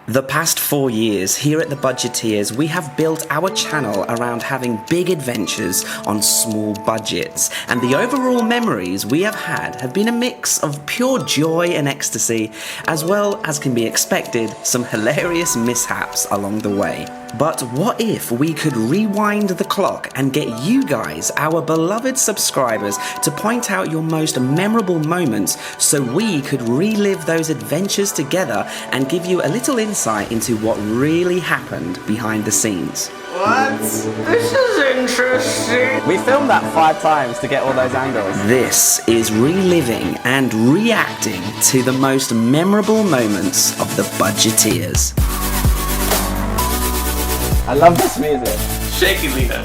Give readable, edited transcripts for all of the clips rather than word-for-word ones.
The past 4 years here at the Budgeteers, we have built our channel around having big adventures on small budgets, and the overall memories we have had have been a mix of pure joy and ecstasy, as well as can be expected, some hilarious mishaps along the way. But what if we could rewind the clock and get you guys, our beloved subscribers, to point out your most memorable moments so we could relive those adventures together and give you a little insight into what really happened behind the scenes. What? This is interesting. We filmed that 5 times to get all those angles. This is reliving and reacting to the most memorable moments of the Budgeteers. I love this music. Shake it, Lena.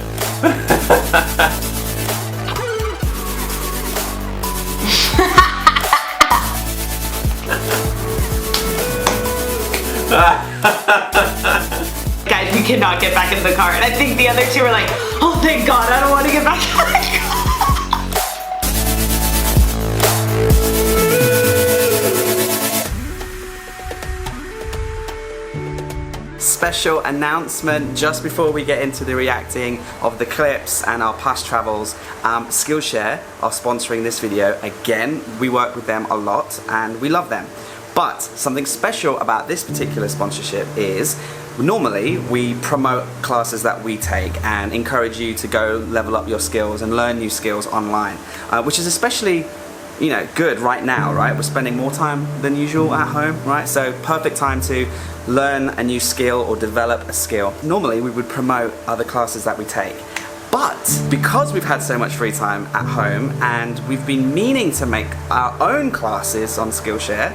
Guys, we cannot get back in the car. And I think the other two were like, oh thank God, I don't want to get back in the car. Special announcement just before we get into the reacting of the clips and our past travels. Skillshare are sponsoring this video again. We work with them a lot and we love them. But something special about this particular sponsorship is normally we promote classes that we take and encourage you to go level up your skills and learn new skills online, which is especially good right now, right? We're spending more time than usual at home, right? So perfect time to learn a new skill or develop a skill. Normally we would promote other classes that we take. But because we've had so much free time at home and we've been meaning to make our own classes on Skillshare,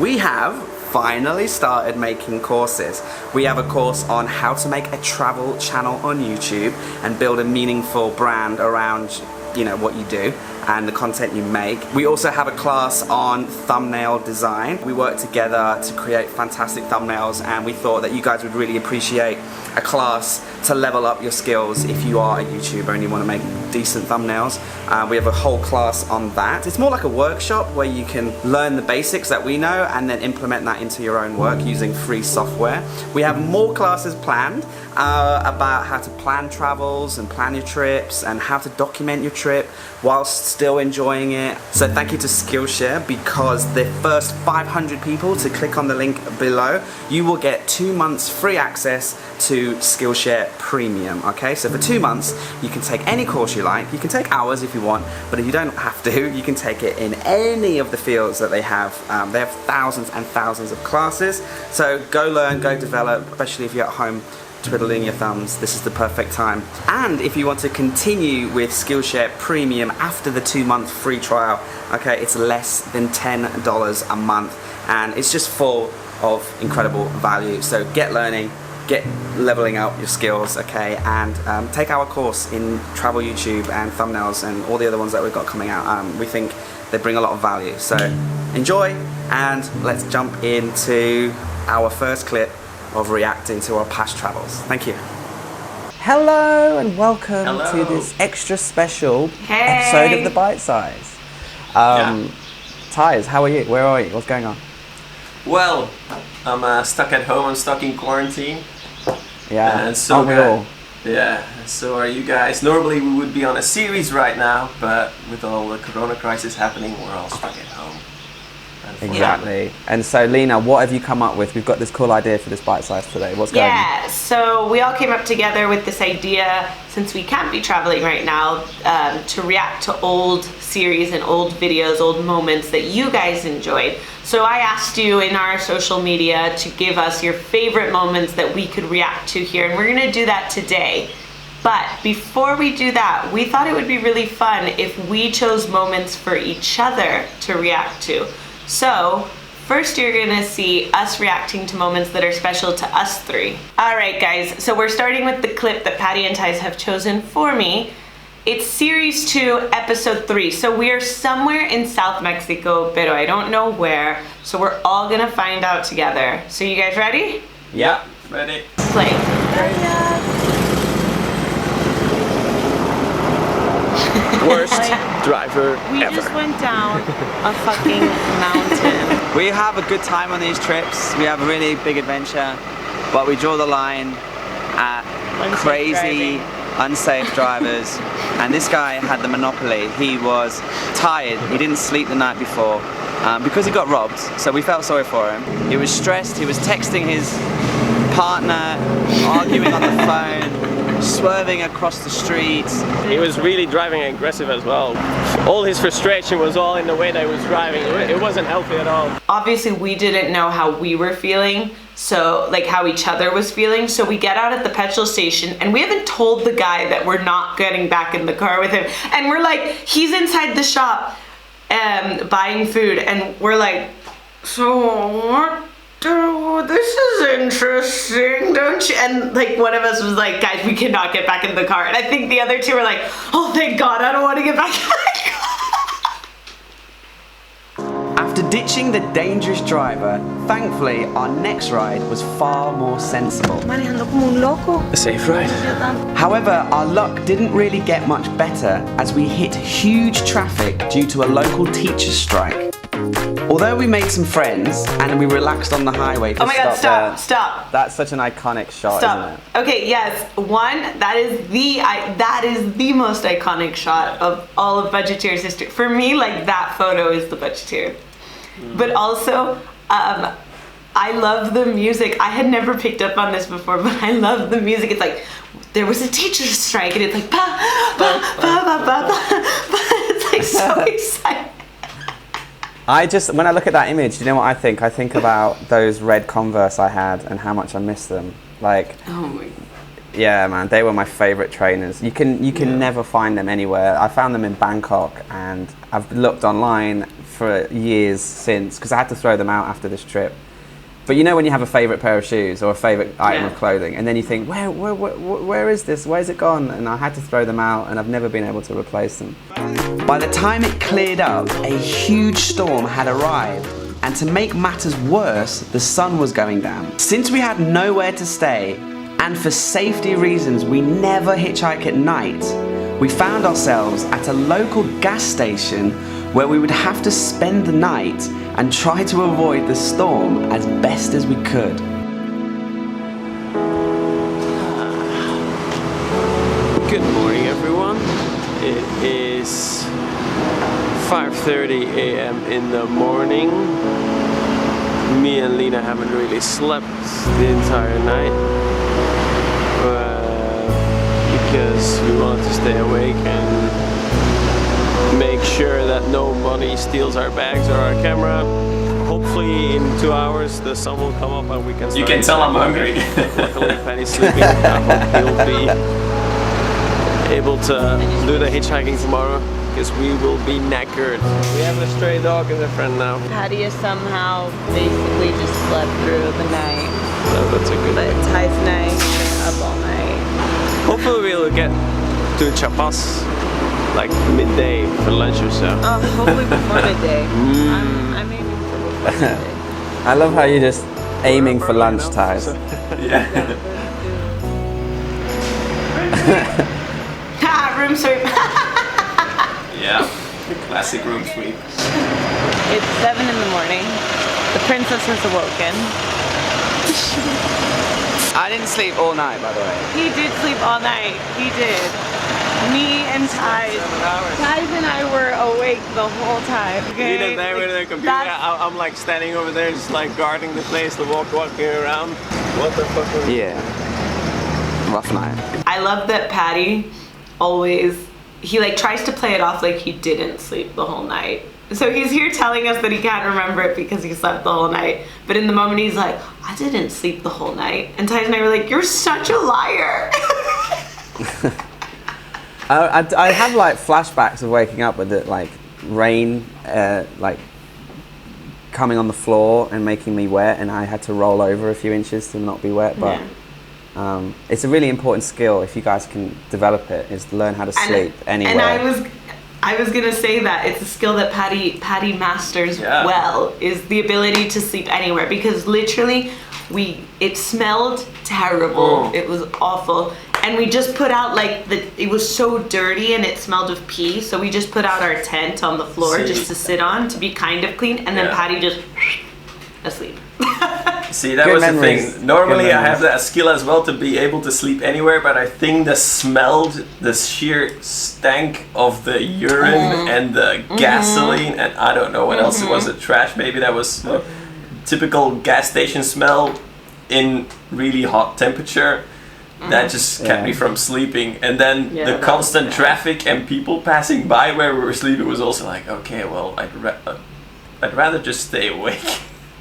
we have finally started making courses. We have a course on how to make a travel channel on YouTube and build a meaningful brand around what you do and the content you make. We also have a class on thumbnail design. We work together to create fantastic thumbnails, and we thought that you guys would really appreciate a class to level up your skills if you are a YouTuber and you want to make decent thumbnails. We have a whole class on that. It's more like a workshop where you can learn the basics that we know and then implement that into your own work using free software. We have more classes planned about how to plan travels and plan your trips and how to document your trip whilst still enjoying it. So thank you to Skillshare, because the first 500 people to click on the link below, you will get 2 months free access to Skillshare Premium. Okay, so for 2 months you can take any course you like. You can take hours if you want, but if you don't have to, you can take it in any of the fields that they have. They have thousands and thousands of classes, so go learn, go develop, especially if you're at home twiddling your thumbs. This is the perfect time. And if you want to continue with Skillshare Premium after the 2-month free trial, okay, it's less than $10 a month, and it's just full of incredible value. So get learning, get leveling up your skills, okay, and take our course in travel YouTube and thumbnails and all the other ones that we've got coming out. We think they bring a lot of value. So enjoy, and let's jump into our first clip of reacting to our past travels. Thank you. Hello and welcome to this extra special episode of The Bite Size. Tyres, how are you? Where are you? What's going on? Well, I'm stuck at home. I'm stuck in quarantine. Yeah, and so yeah, so are you guys. Normally we would be on a series right now, but with all the corona crisis happening, we're all stuck at home. Exactly. And so Lena, what have you come up with? We've got this cool idea for this bite size today. What's going on? Yeah, so we all came up together with this idea, since we can't be traveling right now, to react to old series and old videos, old moments that you guys enjoyed. So I asked you in our social media to give us your favorite moments that we could react to here, and we're gonna do that today. But before we do that, we thought it would be really fun if we chose moments for each other to react to. So first you're gonna see us reacting to moments that are special to us three. All right guys, so we're starting with the clip that Patty and Ty's have chosen for me. It's series 2, episode 3. So we are somewhere in South Mexico, pero I don't know where. So we're all gonna find out together. So you guys ready? Yeah, ready. Play. Worst driver We ever. just went down a fucking mountain. We have a good time on these trips. We have a really big adventure, but we draw the line at crazy, unsafe drivers. And this guy had the monopoly. He was tired. He didn't sleep the night before because he got robbed. So we felt sorry for him. He was stressed. He was texting his partner, arguing on the phone, swerving across the streets. He was really driving aggressive as well. All his frustration was all in the way that he was driving. It wasn't healthy at all. Obviously, we didn't know how we were feeling, so like how each other was feeling. So we get out at the petrol station and we haven't told the guy that we're not getting back in the car with him. And we're like, he's inside the shop buying food, and we're like, so what? Oh, this is interesting, don't you? And like one of us was like, guys, we cannot get back in the car. And I think the other two were like, oh, thank God, I don't want to get back in the car. After ditching the dangerous driver, thankfully our next ride was far more sensible. Manejando como un loco. A safe ride. However, our luck didn't really get much better as we hit huge traffic due to a local teacher strike. Although we made some friends and we relaxed on the highway to Oh my God, stop. That's such an iconic shot, isn't it? Okay, yes. One, that is the most iconic shot of all of Budgeteers history. For me, like that photo is the Budgeteer. But also, I love the music. I had never picked up on this before, but I love the music. It's like there was a teacher's strike, and it's like ba ba ba ba ba ba. It's like so exciting. When I look at that image, you know what I think? I think about those red Converse I had and how much I miss them. Like, Oh my. yeah, man, they were my favorite trainers. You can never find them anywhere. I found them in Bangkok, and I've looked online for years since because I had to throw them out after this trip. But you know when you have a favorite pair of shoes or a favorite item of clothing, and then you think, where is this? Where's it gone? And I had to throw them out, and I've never been able to replace them. By the time it cleared up, a huge storm had arrived, and to make matters worse, the sun was going down. Since we had nowhere to stay, and for safety reasons we never hitchhike at night, we found ourselves at a local gas station where we would have to spend the night and try to avoid the storm as best as we could. Good morning, everyone. It is 5:30 a.m. in the morning. Me and Lena haven't really slept the entire night because we wanted to stay awake and make sure that nobody steals our bags or our camera. Hopefully in 2 hours the sun will come up and we can start. You can tell I'm hungry. Luckily Penny's sleeping. I hope he'll be able to do the hitchhiking tomorrow because we will be knackered. We have a stray dog as a friend now. Patty has somehow basically just slept through the night. So that's a good But thing. Ty's night, up all night. Hopefully we'll get to Chapas like midday for lunch or so. Oh, hopefully before midday. I'm aiming for before midday. I love how you're just aiming for lunch, Ties. Yeah. Room sweep. Yeah. Classic room sweep. It's 7 in the morning. The princess has awoken. I didn't sleep all night, by the way. He did sleep all night. He did. Me and Ty. Ty and I were awake the whole time. Okay? Lena's there with her computer. I'm like standing over there just like guarding the place, walking around. What the fuck was Yeah. Rough night. I love that Patty always, he like tries to play it off like he didn't sleep the whole night. So he's here telling us that he can't remember it because he slept the whole night. But in the moment he's like, I didn't sleep the whole night. And Ty and I were like, you're such a liar. I have like flashbacks of waking up with the like rain like coming on the floor and making me wet, and I had to roll over a few inches to not be wet. But it's a really important skill if you guys can develop it, is to learn how to sleep anywhere. And I was gonna say that it's a skill that Patty masters well, is the ability to sleep anywhere, because literally it smelled terrible. It was awful. And we just put out it was so dirty and it smelled of pee, so we just put out our tent on the floor just to sit on to be kind of clean, and then Patty just asleep. See, that Good was memories. the thing. Normally Good I have memories. that skill as well to be able to sleep anywhere, but I think the sheer stank of the urine and the gasoline, and I don't know what else it was, the trash maybe, that was typical gas station smell in really hot temperature. That just kept me from sleeping. And then the constant traffic and people passing by where we were sleeping was also like, okay, well, I'd rather just stay awake.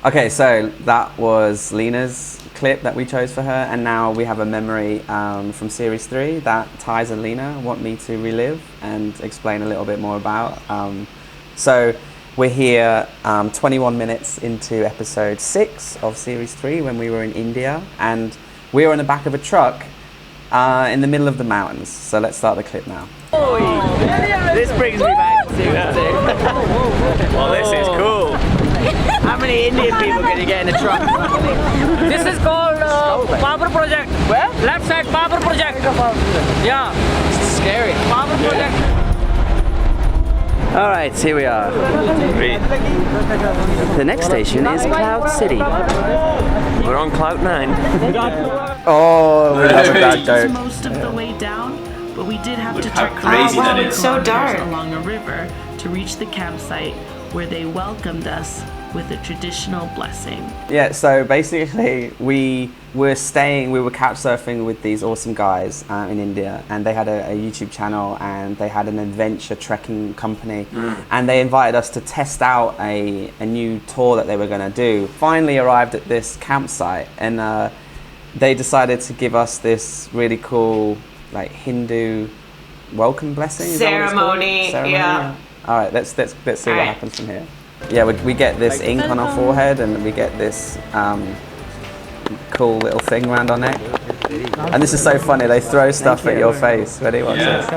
Okay, so that was Lena's clip that we chose for her, and now we have a memory from Series 3 that Thais and Lena want me to relive and explain a little bit more about. So we're here 21 minutes into episode 6 of Series 3 when we were in India, and we were in the back of a truck in the middle of the mountains. So let's start the clip now. This brings me back to Series 2. Well, this is cool. How many Indian people can you get in a truck? This is called Power Project. Where? Left side Power Project. Yeah, It's scary. Power Project. Alright, here we are. The next station is Cloud City. We're on cloud 9. Oh, we love a bad joke. Most of the way down, but we did have to How trek crazy wow, that it's is. so dark. along a river to reach the campsite where they welcomed us with a traditional blessing. Yeah, so basically we were couch surfing with these awesome guys in India, and they had a YouTube channel and they had an adventure trekking company, and they invited us to test out a new tour that they were going to do. Finally arrived at this campsite, and they decided to give us this really cool Hindu welcome blessing. Is that what it's called? Ceremony, yeah. All right, let's see what Alright. happens from here. Yeah, we get this ink on our forehead, and we get this cool little thing around our neck. And this is so funny, they throw stuff at your face. Ready? Watch Yeah. this.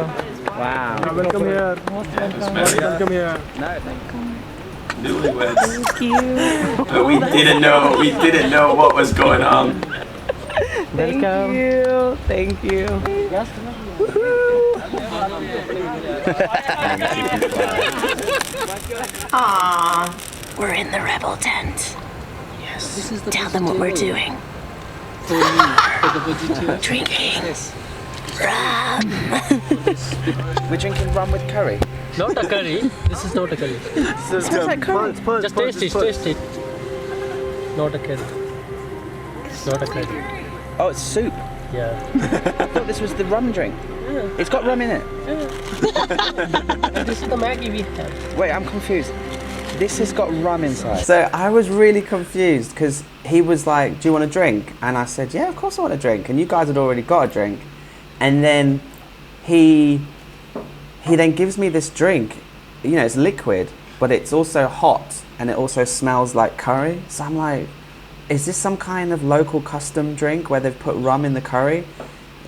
Wow. Welcome here. Welcome here. Newlyweds. Thank you. But we didn't know what was going on. Thank you. Aww. We're in the rebel tent. Yes. Tell them what we're doing. Drinking rum. We're drinking rum with curry. Not a curry. This is not a curry. Smells like curry. Just taste it. Not a curry. Not a curry. Oh, it's soup. Yeah. I thought this was the rum drink. It's got rum in it. This is the Maggie we have. Wait, I'm confused. This has got rum inside. So I was really confused because he was like, "Do you want a drink?" And I said, "Yeah, of course I want a drink." And you guys had already got a drink, and then he then gives me this drink. You know, it's liquid, but it's also hot, and it also smells like curry. So I'm like, is this some kind of local custom drink where they've put rum in the curry?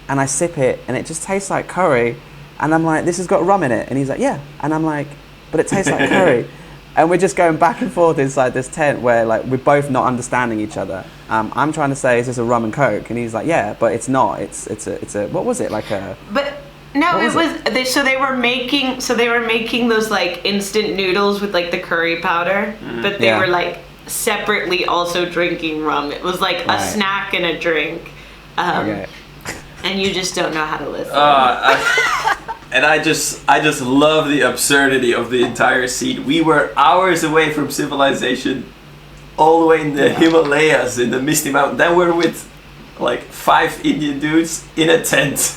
And I sip it, and it just tastes like curry. And I'm like, this has got rum in it. And he's like, yeah. And I'm like, but it tastes like curry. And we're just going back and forth inside this tent where we're both not understanding each other. I'm trying to say, is this a rum and coke? And he's like, yeah, but it's not. It's a what was it, like a... But no, What it was was they were making those instant noodles with the curry powder, but they Yeah. were separately also drinking rum. It was like a Right. snack and a drink. Okay. And you just don't know how to listen. And I just love the absurdity of the entire scene. We were hours away from civilization, all the way in the Himalayas, in the Misty Mountain. Then we're with 5 Indian dudes in a tent.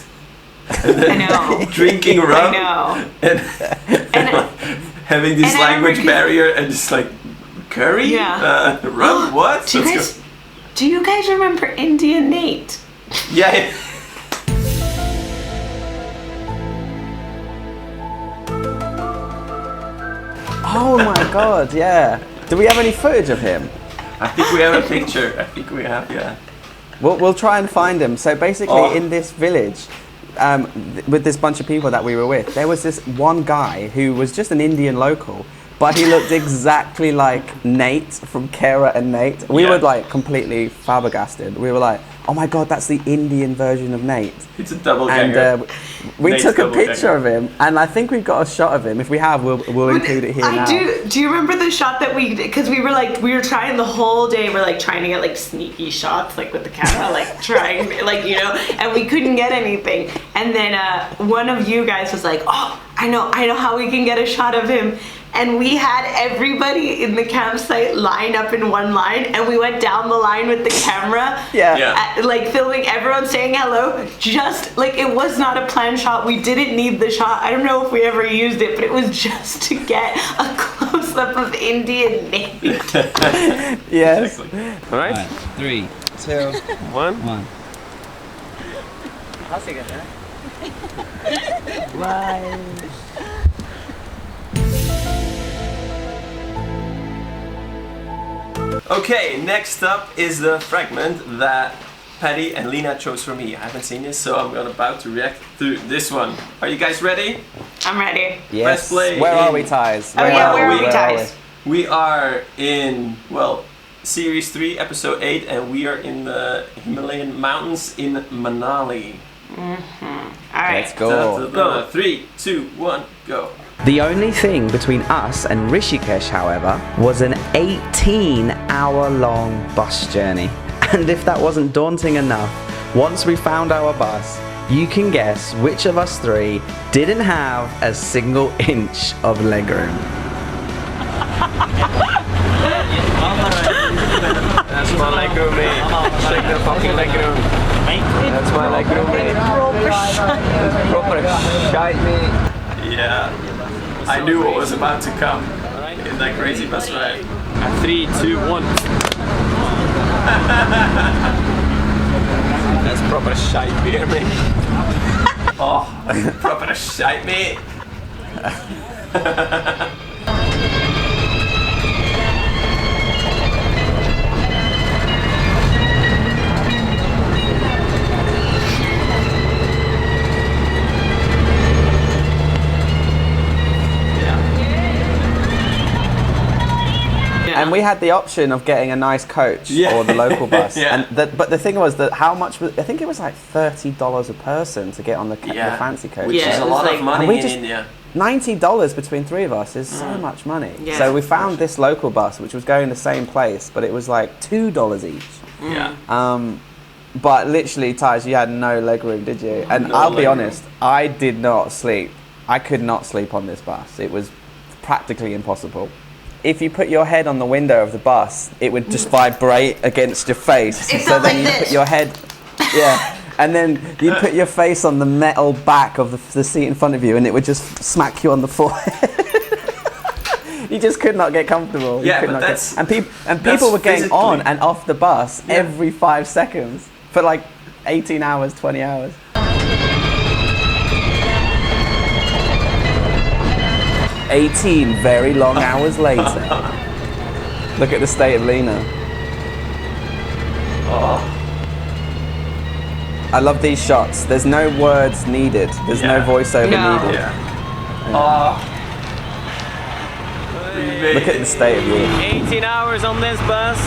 And then I know. drinking rum. I know. And having this and I language remember- barrier and just curry? Yeah. Rum? What? Do you guys remember Indian Nate? Yeah. Oh my god, yeah. Do we have any footage of him? I think we have a picture. I think we have, yeah. We'll try and find him. So basically, Oh. in this village, with this bunch of people that we were with, there was this one guy who was just an Indian local, but he looked exactly like Nate from Kara and Nate. We were like completely flabbergasted. We were like, oh my god, that's the Indian version of Nate. It's a double And we Nate's took a double picture ganger. of him, and I think we've got a shot of him. If we have, we'll include it here now. Do you remember the shot that we did? Because we were trying the whole day. We're like trying to get like sneaky shots, like with the camera, like trying, like, you know, and we couldn't get anything. And then one of you guys was like, oh, I know how we can get a shot of him. And we had everybody in the campsite line up in one line, and we went down the line with the camera, like filming everyone saying hello. Just like, it was not a planned shot. We didn't need the shot. I don't know if we ever used it, but it was just to get a close up of Indian Nate. Yes. All right. 3, 2, 1. 1. I'll take it, Bye. Okay, next up is the fragment that Patty and Lena chose for me. I haven't seen this, so I'm about to react to this one. Are you guys ready? I'm ready. Yes. Press play. Where are we, Ties? Where are we, Ties? We are in, well, Series 3, Episode 8, and we are in the Himalayan mountains in Manali. All right. Let's go. Go. 3, 2, 1, go. The only thing between us and Rishikesh, however, was an 18-hour-long bus journey. And if that wasn't daunting enough, once we found our bus, you can guess which of us three didn't have a single inch of legroom. That's my legroom, mate. Check the fucking legroom. That's my legroom, mate. Proper shite, mate. Yeah, I knew what was about to come in that crazy bus ride. 3, 2, 1. That's proper shite beer, mate. Oh, proper shite, mate. And we had the option of getting a nice coach or the local bus. And but the thing was that how much was, I think it was like $30 a person to get on the fancy coach. Which is a lot of money in India. $90 between three of us is so much money. So we found this local bus which was going the same place, but it was like $2 each. Yeah. But literally, Taj, you had no legroom, did you? And I'll be honest, I did not sleep. I could not sleep on this bus. It was practically impossible. If you put your head on the window of the bus, it would just vibrate against your face. So then you put your head, and then you put your face on the metal back of the seat in front of you, and it would just smack you on the forehead. You just could not get comfortable. Yeah, but that's and people were getting on and off the bus every 5 seconds for like 18 hours, 20 hours. "18 very long hours later." Look at the state of Lena. I love these shots. There's no words needed. There's no voiceover needed. Look at the state of Lena. 18 hours on this bus.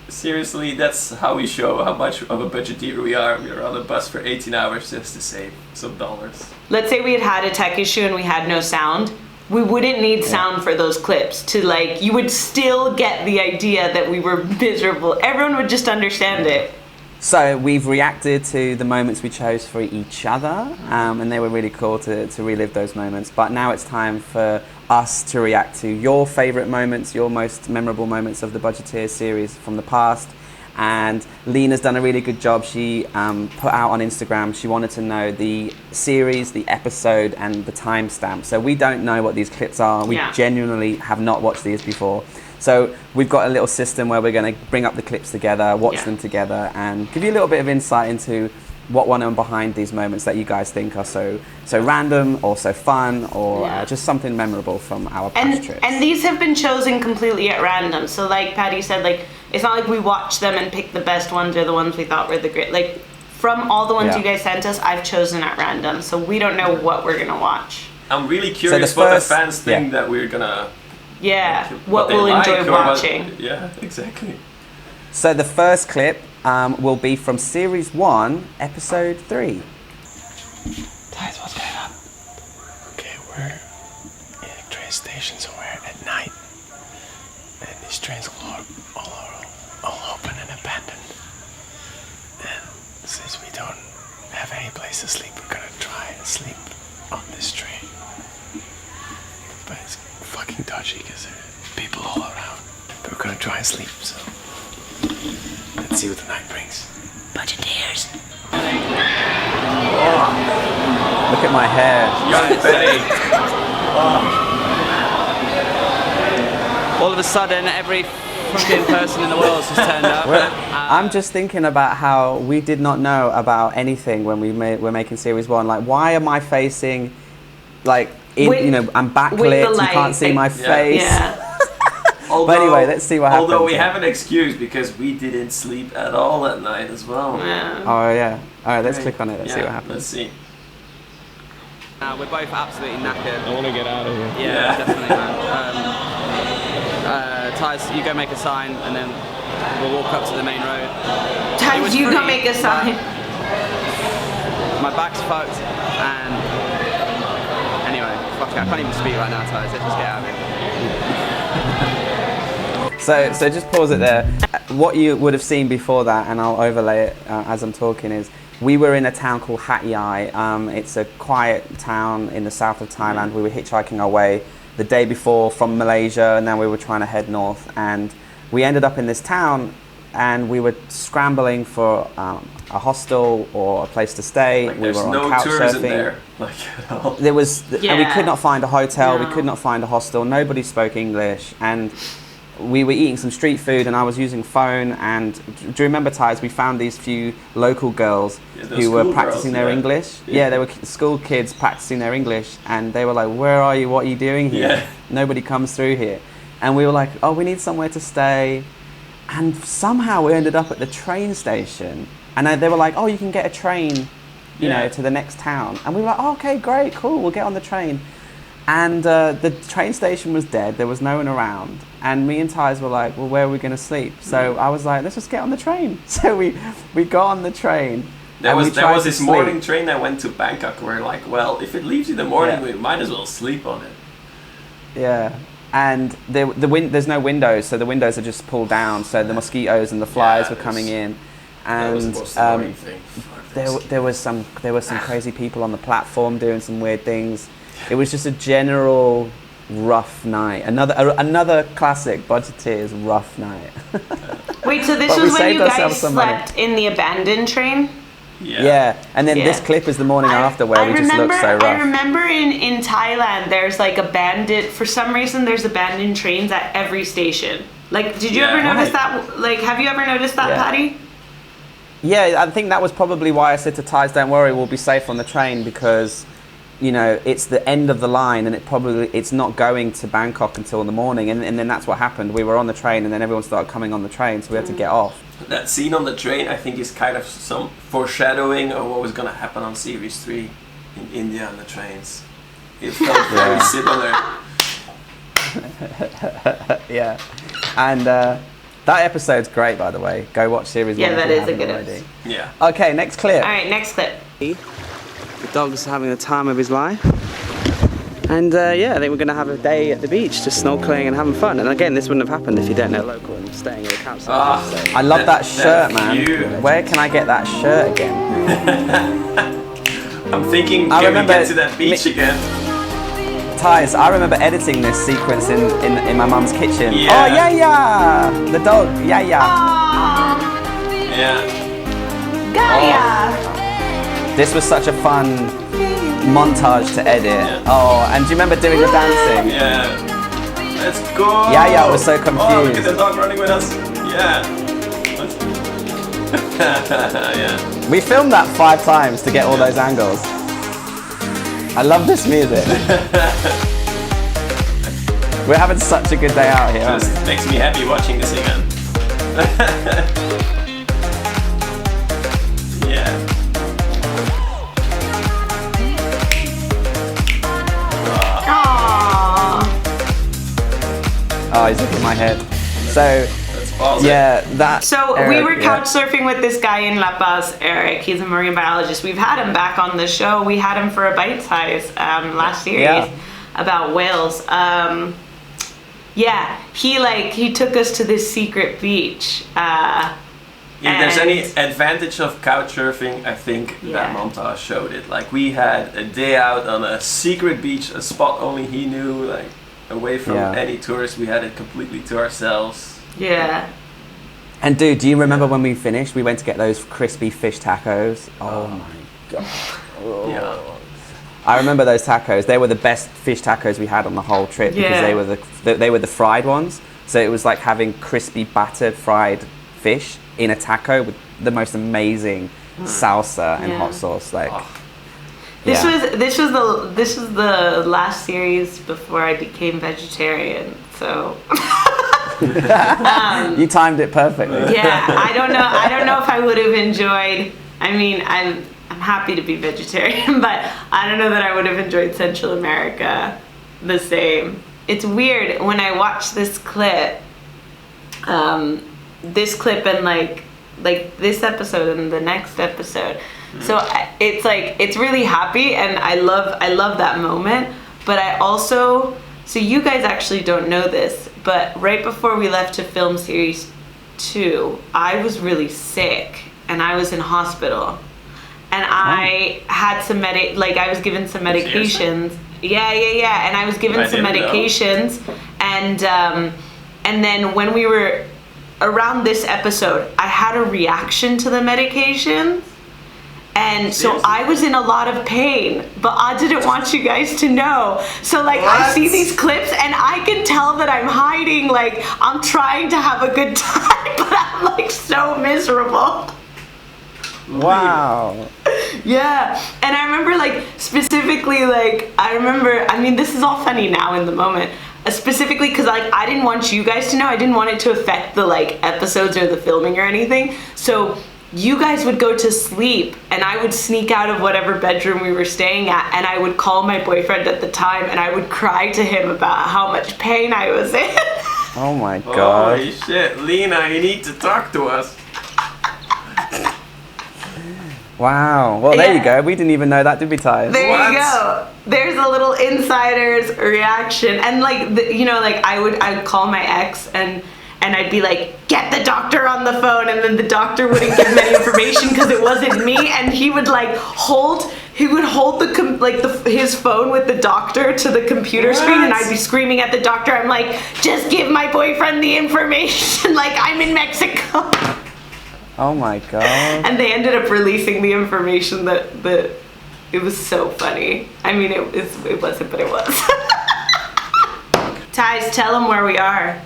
Seriously, that's how we show how much of a budgeteer we are. We are on a bus for 18 hours just to save some dollars. Let's say we had a tech issue and we had no sound. We wouldn't need sound for those clips to, like, you would still get the idea that we were miserable. Everyone would just understand it. So we've reacted to the moments we chose for each other, and they were really cool to relive those moments. But now it's time for us to react to your favourite moments, your most memorable moments of the Budgeteers series from the past. And Lena's done a really good job. She put out on Instagram, she wanted to know the series, the episode, and the timestamp. So we don't know what these clips are. We genuinely have not watched these before. So we've got a little system where we're going to bring up the clips together, watch them together, and give you a little bit of insight into what went on behind these moments that you guys think are so random or so fun or just something memorable from our past trips. And these have been chosen completely at random. So like Patty said, like, it's not like we watched them and picked the best ones or the ones we thought were the great. Like, from all the ones you guys sent us, I've chosen at random. So we don't know what we're going to watch. I'm really curious what the fans think that we're gonna. Yeah, like, what they we'll like enjoy or watching. Yeah, exactly. So the first clip will be from Series 1, Episode 3. Guys, what's going on? Okay, we're in a train station somewhere at night. And these trains are all open and abandoned. And since we don't have any place to sleep, we're gonna try and sleep on this train. But it's fucking dodgy because there are people all around. But we're gonna try and sleep, so let's see what the night brings. Budgeteers. Look at my hair. All of a sudden, every fucking person in the world has just turned up. I'm just thinking about how we did not know about anything when we're making Series 1. Like, why am I facing, like, I'm backlit, you can't see my face. Yeah. But anyway, let's see what happens. Although we have an excuse because we didn't sleep at all at night as well. Yeah. Oh, yeah. All right, let's click on it. Let's see what happens. Let's see. We're both absolutely knackered. I want to get out of here. Yeah, definitely, man. Ty's, you go make a sign, and then we'll walk up to the main road. Times you go make a sign. My back's fucked, and anyway, fuck it, I can't even speak right now, Ty. Let's just get out of here. So just pause it there. What you would have seen before that, and I'll overlay it as I'm talking, is we were in a town called Hat Yai. It's a quiet town in the south of Thailand. We were hitchhiking our way the day before from Malaysia, and then we were trying to head north. And we ended up in this town, and we were scrambling for a hostel or a place to stay. Like, we were on no couch tourism surfing. there, like at all. There was, and we Yeah. could not find a hotel. No. We could not find a hostel. Nobody spoke English, and we were eating some street food, and I was using phone. And do you remember, Tides? We found these few local girls those who were school practicing girls, their yeah. English. Yeah. Yeah, they were school kids practicing their English, and they were like, "Where are you? What are you doing here? Yeah. Nobody comes through here." And we were like, "Oh, we need somewhere to stay." And somehow we ended up at the train station, and they were like, "Oh, you can get a train, you know, to the next town." And we were like, "Oh, okay, great, cool, we'll get on the train." And the train station was dead. There was no one around. And me and Ty's were like, "Well, where are we going to sleep?" So I was like, "Let's just get on the train." So we got on the train. There was this sleep. morning train that went to Bangkok. We're like, well, if it leaves in the morning, we might as well sleep on it. Yeah. And there's no windows, so the windows are just pulled down. So the mosquitoes and the flies were coming in. That was And the most annoying thing. there was some crazy people on the platform doing some weird things. It was just a general rough night. Another classic Budgeteers rough night. Wait, so this But we was when saved you guys ourselves some money. slept in the abandoned train? Yeah. And then this clip is the morning after where we just look so rough. I remember in Thailand, there's like for some reason, there's abandoned trains at every station. Like, did you ever notice that? Like, have you ever noticed that, Patty? Yeah, I think that was probably why I said to Ty's, "Don't worry, we'll be safe on the train," because, you know, it's the end of the line, and it's not going to Bangkok until in the morning, and then that's what happened. We were on the train, and then everyone started coming on the train, so we had to get off. That scene on the train, I think, is kind of some foreshadowing of what was going to happen on Series 3 in India on the trains. It felt very similar. Yeah, and that episode's great, by the way. Go watch Series 1 Yeah, if that you is a haven't good already. episode. Yeah. Okay, next clip. All right, next clip. The dog's having the time of his life. And I think we're going to have a day at the beach, just snorkeling and having fun. And again, this wouldn't have happened if you don't know local and staying in a campsite. I love that shirt, man. view. Where can I get that shirt again? I'm thinking, I can we remember get to that beach again? Ty's, I remember editing this sequence in my mum's kitchen. Yeah. Oh, yeah. The dog, yeah. Yeah. Gaia! This was such a fun montage to edit. Yeah. Oh, and do you remember doing the dancing? Yeah. Let's go. Yeah, I was so confused. Oh, look at the dog running with us. Yeah. Yeah. We filmed that 5 times to get all those angles. I love this music. We're having such a good day out here, aren't we? Just makes me happy watching this again. Yeah. Isaac in my head. So, yeah, that. So we Eric, were yeah. couch surfing with this guy in La Paz, Eric. He's a marine biologist. We've had him back on the show. We had him for a bite size last series about whales. Yeah, he took us to this secret beach. If there's any advantage of couch surfing, I think that montage showed it. Like, we had a day out on a secret beach, a spot only he knew, like away from any tourists. We had it completely to ourselves. Yeah. And dude, do you remember when we finished? We went to get those crispy fish tacos. Oh my god. Oh. Yeah. I remember those tacos. They were the best fish tacos we had on the whole trip because they were the fried ones. So it was like having crispy battered fried fish in a taco with the most amazing salsa and hot sauce. Like this was the last series before I became vegetarian. So you timed it perfectly. Yeah, I don't know if I would have enjoyed. I mean, I'm happy to be vegetarian, but I don't know that I would have enjoyed Central America the same. It's weird when I watch this clip. And like this episode and the next episode. So it's like, it's really happy, and I love that moment. But I also, so you guys actually don't know this, but right before we left to film series 2, I was really sick and I was in hospital, and I had some I was given some medications. Yeah. And I was given some medications, and then when we were around this episode, I had a reaction to the medication, and so I was in a lot of pain, but I didn't want you guys to know. So like, I see these clips and I can tell that I'm hiding, like I'm trying to have a good time, but I'm like so miserable. Wow. Yeah, and I remember like specifically, like I mean, this is all funny now in the moment, specifically because like I didn't want you guys to know. I didn't want it to affect the like episodes or the filming or anything. So you guys would go to sleep and I would sneak out of whatever bedroom we were staying at, and I would call my boyfriend at the time and I would cry to him about how much pain I was in. Oh my god. Holy shit, Lena, you need to talk to us. Wow. Well, there you go. We didn't even know that, did we, Ty? There you go. There's a little insider's reaction, and like like I would call my ex and I'd be like, get the doctor on the phone, and then the doctor wouldn't give me any information because it wasn't me, and he would hold his phone with the doctor to the computer screen, and I'd be screaming at the doctor. I'm like, just give my boyfriend the information, like I'm in Mexico. Oh my god. And they ended up releasing the information that it was so funny. I mean, it wasn't, but it was. Thijs, tell them where we are.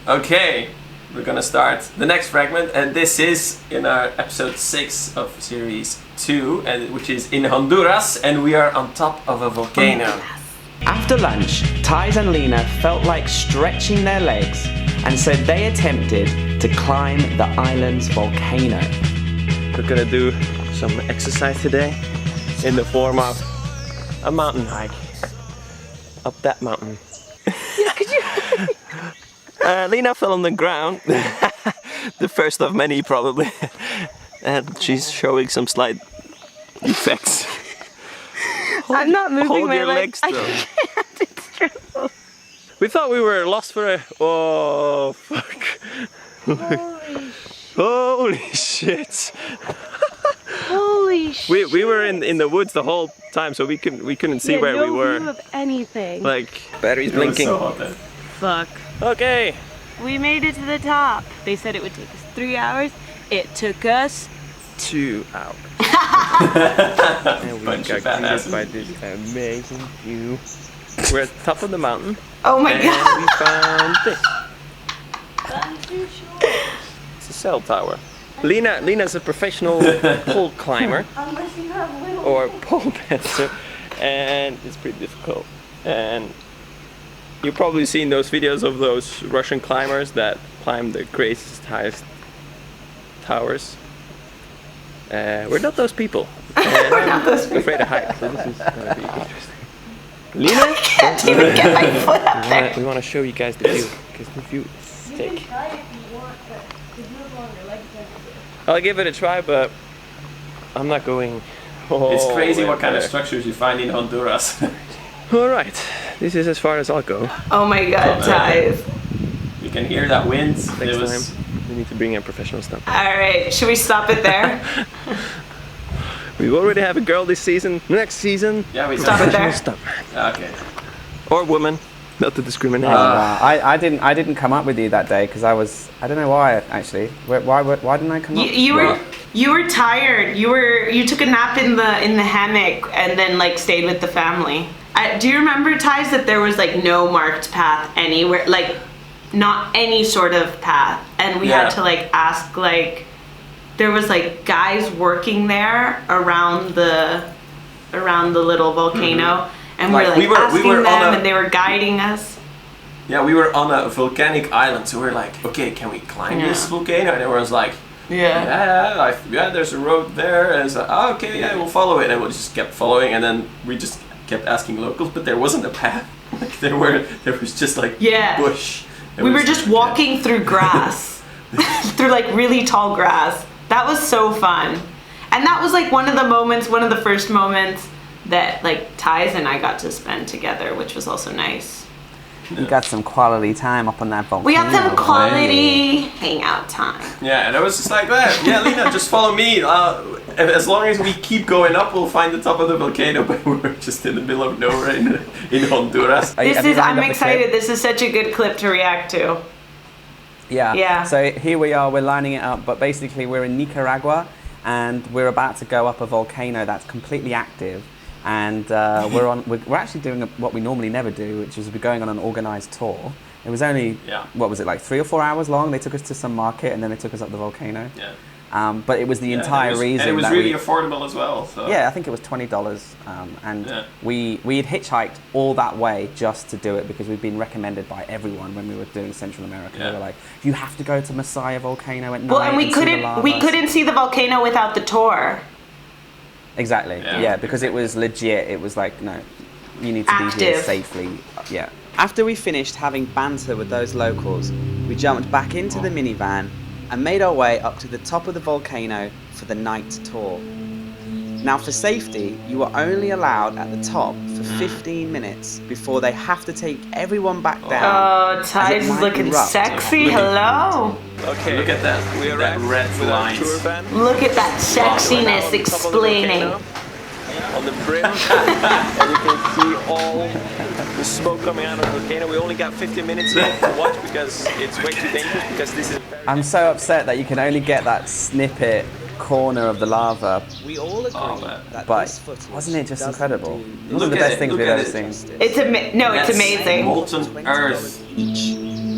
Okay, we're gonna start the next fragment, and this is in our episode 6 of series 2, which is in Honduras, and we are on top of a volcano. After lunch, Thijs and Lena felt like stretching their legs, and so they attempted to climb the island's volcano. We're gonna do some exercise today in the form of a mountain hike up that mountain. Lena fell on the ground, the first of many probably, and she's showing some slight effects. I'm not moving Hold my your legs though. I can't, it's true. We thought we were lost for a... Oh, fuck. Holy shit. Holy shit. We were in the woods the whole time, so we couldn't see where we were. No view of anything. Like, batteries blinking. So hot then. Fuck. Okay. We made it to the top. They said it would take us 3 hours. It took us 2 hours. And we Bunch got of badasses. greeted by this amazing view. We're at the top of the mountain. Oh my and god. we found this. It's a cell tower. Lena's a professional pole climber. Unless you have little. Or pole dancer. And it's pretty difficult. And you've probably seen those videos of those Russian climbers that climb the craziest, highest towers. We're not those people. We're not those people. Afraid of heights, so this is gonna be interesting. Lena? I can't even get my foot up there. We want to show you guys the view, because the view is sick. I'll give it a try, but I'm not going. It's crazy what kind of structures you find in Honduras. Alright, this is as far as I'll go. Oh my god, Ties. You can hear that wind. Next time, we need to bring in professional stuff. Alright, should we stop it there? We already have a girl this season. Next season, Yeah, we Stop it there. stuntman. Okay. Or woman, not to discriminate. I didn't come up with you that day because I don't know why actually. Why didn't I come up? You were tired. You took a nap in the hammock and then like stayed with the family. Do you remember, Ties, that there was like no marked path anywhere, like not any sort of path, and we had to like ask, like there was like guys working there around the little volcano, and Like, we were asking on them, a- and they were guiding us. Yeah, we were on a volcanic island, so we're like, okay, can we climb this volcano? And everyone's like, yeah, there's a road there. And it's like, oh, okay, yeah, we'll follow it. And we just kept following, and then we just kept asking locals, but there wasn't a path. Like there was just like bush. We were just walking through grass, through like really tall grass. That was so fun. And that was like one of the first moments that like Ties and I got to spend together, which was also nice. You got some quality time up on that volcano. We had some quality hangout time. Yeah, and I was just like, yeah, Lena, just follow me. As long as we keep going up, we'll find the top of the volcano. But we're just in the middle of nowhere in Honduras. I'm excited. This is such a good clip to react to. Yeah. So here we are, we're lining it up, but basically we're in Nicaragua and we're about to go up a volcano that's completely active. And we're actually doing what we normally never do, which is we're going on an organized tour. It was only, what was it, like 3 or 4 hours long? They took us to some market and then they took us up the volcano. Yeah. But it was the entire reason. And it was really affordable as well. So. Yeah, I think it was $20. And we had hitchhiked all that way just to do it because we'd been recommended by everyone when we were doing Central America. They were like, you have to go to Masaya volcano at night. Well, and we couldn't see the volcano without the tour. Exactly. Yeah, because it was legit. It was like, no, you need to be here safely. Yeah. After we finished having banter with those locals, we jumped back into the minivan and made our way up to the top of the volcano for the night tour. Now, for safety, you are only allowed at the top for 15 minutes before they have to take everyone back down. Oh, Ties is looking sexy. Hello. Okay, look at that. We are that red lines. Look at that sexiness explaining. On the brim, and you can see all the smoke coming out of the volcano. We only got 15 minutes left to watch because it's way too dangerous. Because this is. I'm so upset that you can only get that snippet corner of the lava. We all agree that but this footage wasn't it just incredible? One Look of the at best it, things look we've at ever it. seen. It's amazing. Molten earth. each.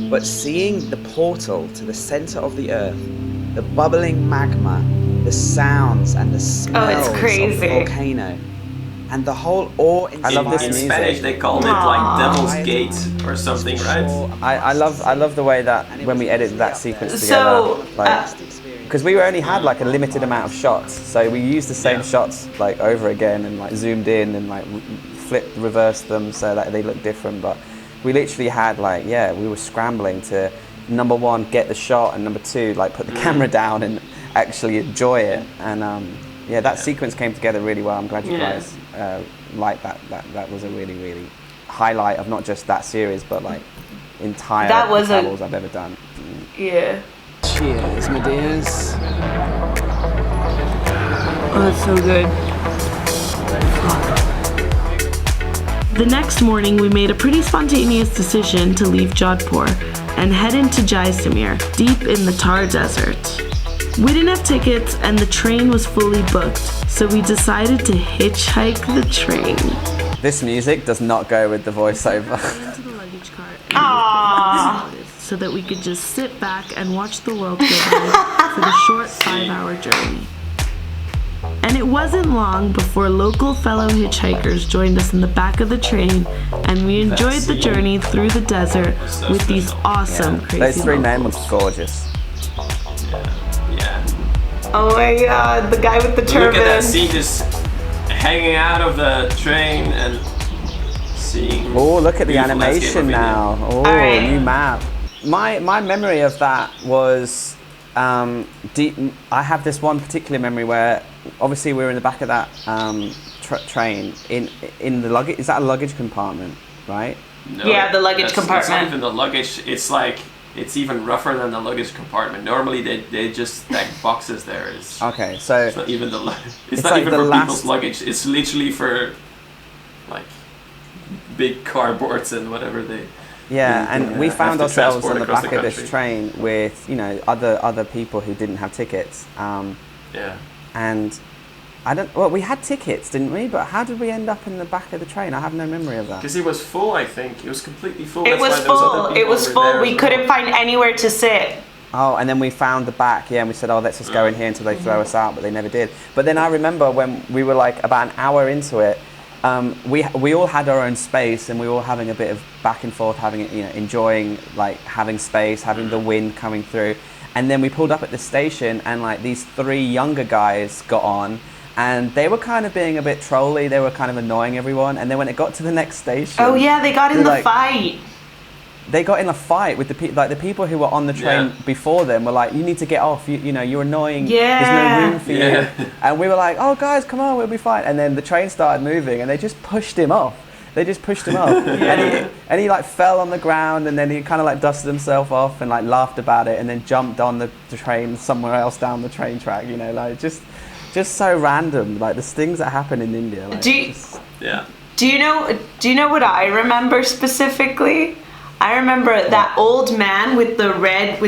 But seeing the portal to the center of the earth, the bubbling magma, the sounds and the smells of the volcano, and the whole awe-inspiring. I love this In music. Spanish, they called it like Devil's Gate or something, right? I love the way that when we edited that sequence together, because we only had like a limited amount of shots, so we used the same shots like over again and like zoomed in and like reversed them so that they look different. But we literally had like we were scrambling to number one get the shot and number two like put the camera down and actually enjoy it. And that sequence came together really well. I'm glad you guys like that. That was a really highlight of not just that series but like entire travels I've ever done. Yeah. Cheers, my dears. Oh, that's so good. The next morning, we made a pretty spontaneous decision to leave Jodhpur and head into Jaisalmer, deep in the Thar Desert. We didn't have tickets and the train was fully booked, so we decided to hitchhike the train. This music does not go with the voiceover. Into the luggage cart Aww. so that we could just sit back and watch the world go by for the short 5-hour journey. And it wasn't long before local fellow hitchhikers joined us in the back of the train, and we enjoyed the journey through the desert with these awesome, crazy Those three men were locals. gorgeous. Oh my god, the guy with the turban. Look at that scene just hanging out of the train and seeing. Oh, look at the beautiful landscape animation of India. now. Oh, right. new map. My memory of that was, I have this one particular memory where, obviously, we were in the back of that train in the luggage. Is that a luggage compartment, right? No, Yeah, the luggage compartment. It's not even the luggage. It's like it's even rougher than the luggage compartment. Normally they just stack boxes there. Okay, so it's not even it's not like even the for last- people's luggage. It's literally for like big cardboards and whatever they. yeah, and we found have to ourselves transport on the across back the of this country. train with other people who didn't have tickets. Yeah. And we had tickets, didn't we? But how did we end up in the back of the train? I have no memory of that. Because it was full, I think. It was completely full. It That's was why those other full. people It was were full. there We as well. couldn't find anywhere to sit. Oh, and then we found the back, yeah, and we said, oh, let's just go in here until they throw us out, but they never did. But then I remember when we were like about an hour into it, we all had our own space, and we were all having a bit of back and forth, having it, enjoying like having space, having the wind coming through. And then we pulled up at the station, and like these 3 younger guys got on, and they were kind of being a bit trolly. They were kind of annoying everyone. And then when it got to the next station, Oh yeah, they got in the like- fight. they got in a fight with the people who were on the train before them were like, you need to get off, you're annoying, Yeah. there's no room for Yeah. you. And we were like, oh guys, come on, we'll be fine. And then the train started moving and they just pushed him off. And he like fell on the ground, and then he kind of like dusted himself off and like laughed about it, and then jumped on the train somewhere else down the train track, like just so random, like there's things that happen in India. Like, Yeah. Do you know what I remember specifically? I remember that old man with the red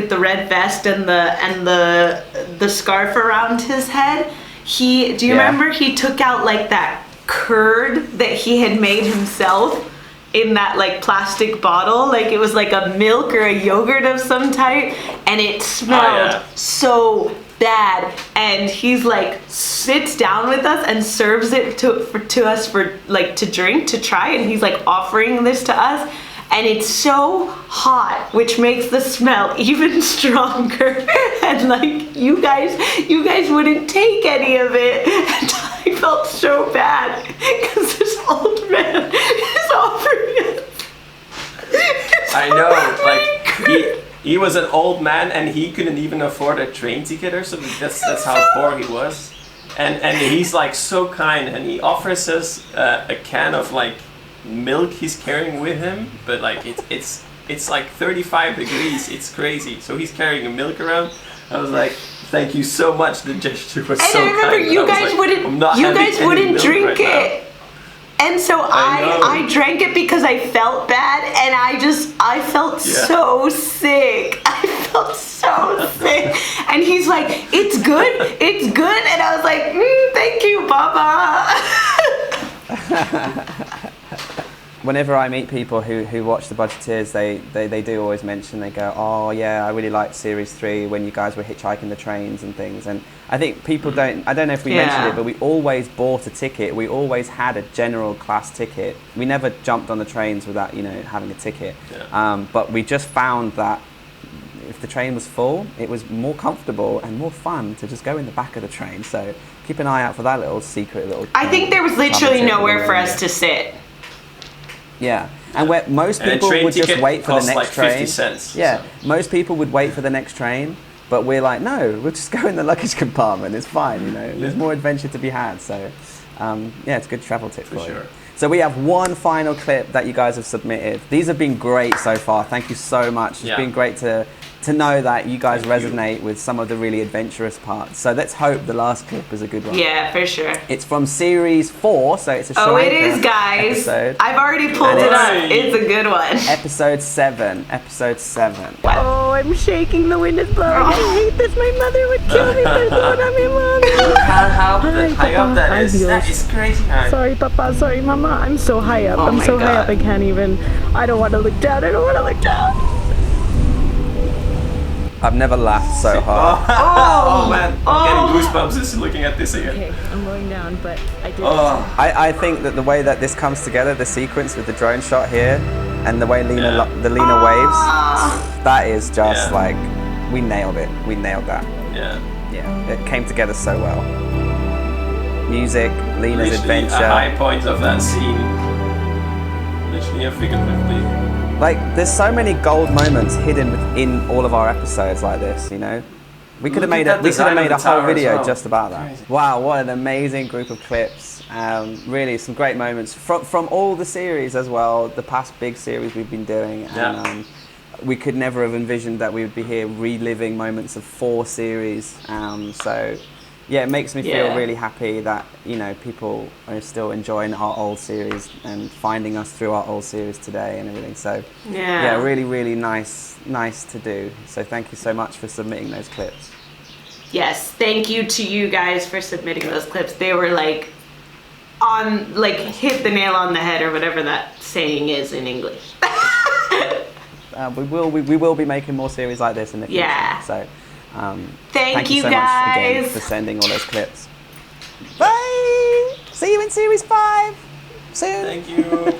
vest and the scarf around his head. Do you remember he took out like that curd that he had made himself in that like plastic bottle, like it was like a milk or a yogurt of some type, and it smelled so bad. And he's like sits down with us and serves it to us for like to drink, to try, and he's like offering this to us. And it's so hot, which makes the smell even stronger. And like you guys wouldn't take any of it. And I felt so bad because this old man is offering it. I know, like he was an old man and he couldn't even afford a train ticket or something. That's how poor he was. And he's like so kind, and he offers us a can of like milk he's carrying with him, but like it's like 35 degrees. It's crazy. So he's carrying a milk around. I was like, thank you so much. The gesture was so kind. And I remember you guys wouldn't drink it. And so I drank it because I felt bad, and I felt so sick. I felt so sick. And he's like, it's good. And I was like, thank you, Baba. Whenever I meet people who watch the Budgeteers, they do always mention, they go, oh yeah, I really liked Series 3 when you guys were hitchhiking the trains and things. And I think people I don't know if we mentioned it, but we always bought a ticket. We always had a general class ticket. We never jumped on the trains without, having a ticket. Yeah. But we just found that if the train was full, it was more comfortable and more fun to just go in the back of the train. So keep an eye out for that little secret I think there was literally nowhere for us to sit. Yeah, and where most people would just wait for the next like train. 50 cents. Yeah, most people would wait for the next train, but we're like, no, we'll just go in the luggage compartment. It's fine, There's more adventure to be had. So, it's a good travel tip for you. So we have one final clip that you guys have submitted. These have been great so far. Thank you so much. It's been great to know that you guys resonate with some of the really adventurous parts. So let's hope the last clip is a good one. Yeah, for sure. It's from Series 4, so it's a short it is, guys. episode. I've already pulled it up. It's a good one. Episode 7. Oh, I'm shaking. The wind is blowing. I hate this. My mother would kill me for blowing on my mom. You can't help it. High up that is. That is crazy high. Sorry, Papa. Sorry, Mama. I'm so high up. I'm so high up. I can't even. I don't want to look down. I've never laughed so hard. Oh man, I'm getting goosebumps just looking at this again. Okay, I'm going down, but I did. I think that the way that this comes together, the sequence with the drone shot here, and the way Lena waves, that is just like, we nailed it. We nailed that. Yeah, it came together so well. Music, Lena's Literally adventure. a high point of that scene. Literally and figuratively. Like, there's so many gold moments hidden in all of our episodes like this, you know? We could have made a whole video just about that. Crazy. Wow, what an amazing group of clips. Really, some great moments from all the series as well, the past big series we've been doing. And we could never have envisioned that we would be here reliving moments of 4 series. So, yeah, it makes me feel really happy that, you know, people are still enjoying our old series and finding us through our old series today and everything. So, yeah, really, really nice to do. So thank you so much for submitting those clips. Yes, thank you to you guys for submitting those clips. They were like hit the nail on the head, or whatever that saying is in English. We will be making more series like this in the future. Yeah. So thank you so guys much again for sending all those clips. Bye. See you in series 5 soon. Thank you.